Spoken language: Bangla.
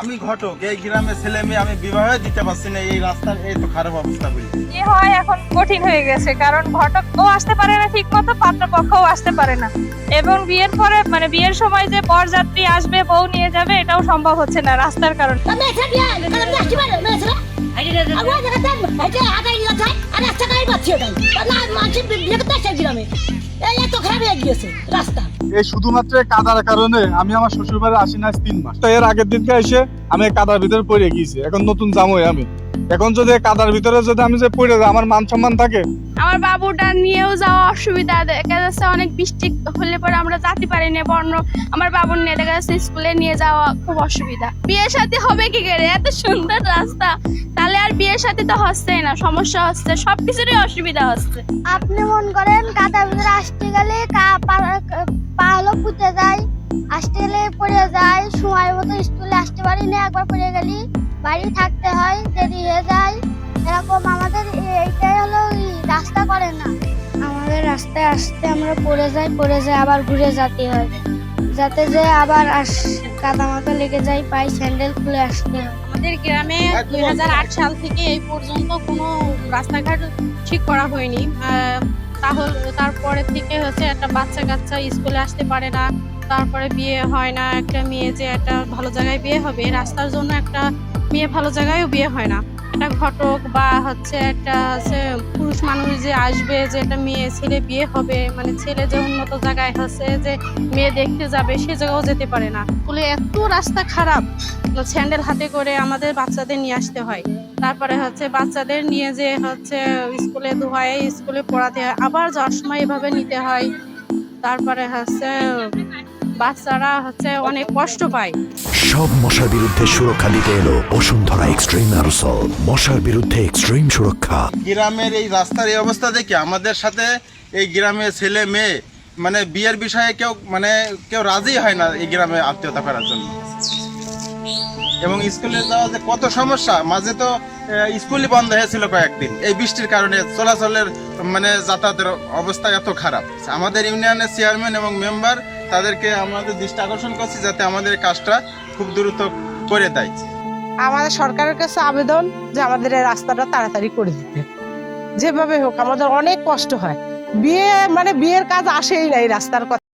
আমি ঘটক, এই গ্রামে ছেলে মেয়ে আমি বিবাহ দিতে পারছি না, এই রাস্তার এই তো খারাপ অবস্থা করি। কি হয় এখন কঠিন হয়ে গেছে, কারণ ঘটকও আসতে পারে না ঠিক মতো, পাত্রপক্ষও আসতে পারে না, এবং বিয়ের পরে মানে বিয়ের সময় যে বরযাত্রী আসবে বউ নিয়ে যাবে এটাও সম্ভব হচ্ছে না রাস্তার কারণে। এই শুধুমাত্র কাদার কারণে আমি আমার শ্বশুর বাড়ি আসি না 3 মাস। তো এর আগের দিনকে এসে আমি কাদার ভিতরে পড়ে গিয়েছি, এখন নতুন জামাই আমি। এখন যদি কাদার ভিতরে যদি আমি যে পড়ে যাই, আমার মান সম্মান থাকে? আমার বাবুটা নিয়েও যাওয়া অসুবিধা, দেখা যাচ্ছে অনেক বৃষ্টি হলে পরে আমরা যেতে পারি না, বর্ণ আমার বাবুর নিয়ে দেখা যাচ্ছে স্কুলে নিয়ে যাওয়া খুব অসুবিধা। বিয়ের সাথে হবে কি করে, এত সুন্দর রাস্তা, তাহলে আর বিয়ের সাথে তো হচ্ছেই না, সমস্যা হচ্ছে, সবকিছুরই অসুবিধা হচ্ছে। আপনি মন করেন কাদার ভিতরে আসতে গেলে পা হলো পুঁতে যায়, আসতে গেলে পড়ে যায়, সময় মতো স্কুলে আসতে পারি না, একবার পড়ে গেলি বাড়ি থাকতে হয়, দেরি হয়ে যায়, এরকম আমাদের এইটাই হলো রাস্তা করে না। আমাদের রাস্তায় আসতে আমরা পড়ে যাই আবার ঘুরে যেতে হয়, যাতে যে আবার কাদা মাথা লেগে যায়, পায়ে স্যান্ডেল খুলে আসতে হয়। আমাদের গ্রামে 2008 সাল থেকে এই পর্যন্ত কোনো রাস্তাঘাট ঠিক করা হয়নি। তারপরে থেকে হচ্ছে একটা বাচ্চা কাচ্চা স্কুলে আসতে পারে না, তারপরে বিয়ে হয় না, একটা মেয়ে যে একটা ভালো জায়গায় বিয়ে হবে, রাস্তার জন্য একটা মেয়ে ভালো জায়গায়ও বিয়ে হয় না। একটা ঘটক বা হচ্ছে একটা হচ্ছে পুরুষ মানুষ যে আসবে, যে একটা মেয়ে ছেলে বিয়ে হবে, মানে ছেলে যে উন্নত জায়গায় হচ্ছে যে মেয়ে দেখতে যাবে, সে জায়গাও যেতে পারে না। স্কুলে এত রাস্তা খারাপ, স্যান্ডেল হাতে করে আমাদের বাচ্চাদের নিয়ে আসতে হয়, তারপরে হচ্ছে বাচ্চাদের নিয়ে যে হচ্ছে স্কুলে ধোয়ায়, স্কুলে পড়াতে হয়, আবার যাওয়ার সময় এভাবে নিতে হয়, তারপরে হচ্ছে বাচ্চারা হচ্ছে অনেক কষ্ট পায়। সব মশার বিরুদ্ধে সুরক্ষা দিতে এলো বসুন্ধরা এক্সট্রিম অ্যারোসল, মশার বিরুদ্ধে এক্সট্রিম সুরক্ষা। গ্রামের এই রাস্তার এই অবস্থা দেখে আমাদের সাথে এই গ্রামের ছেলে মেয়ে মানে বিয়ের বিষয়ে কেউ রাজি হয় না এই গ্রামে আত্মীয়তা করার জন্য। এবং স্কুলে যাওয়া যে কত সমস্যা, মাঝে তো স্কুলই বন্ধ হয়েছিল কয়েকদিন এই বৃষ্টির কারণে, চলাচলের যাতায়াতের অবস্থা এত খারাপ। আমাদের ইউনিয়নের চেয়ারম্যান এবং মেম্বার তাদেরকে আমাদের দৃষ্টি আকর্ষণ করছি যাতে আমাদের কাজটা খুব দ্রুত করে দেয়। আমাদের সরকারের কাছে আবেদন যে আমাদের এই রাস্তাটা তাড়াতাড়ি করে দিতে, যেভাবে হোক, আমাদের অনেক কষ্ট হয়, বিয়ের কাজ আসেই না এই রাস্তার কথা।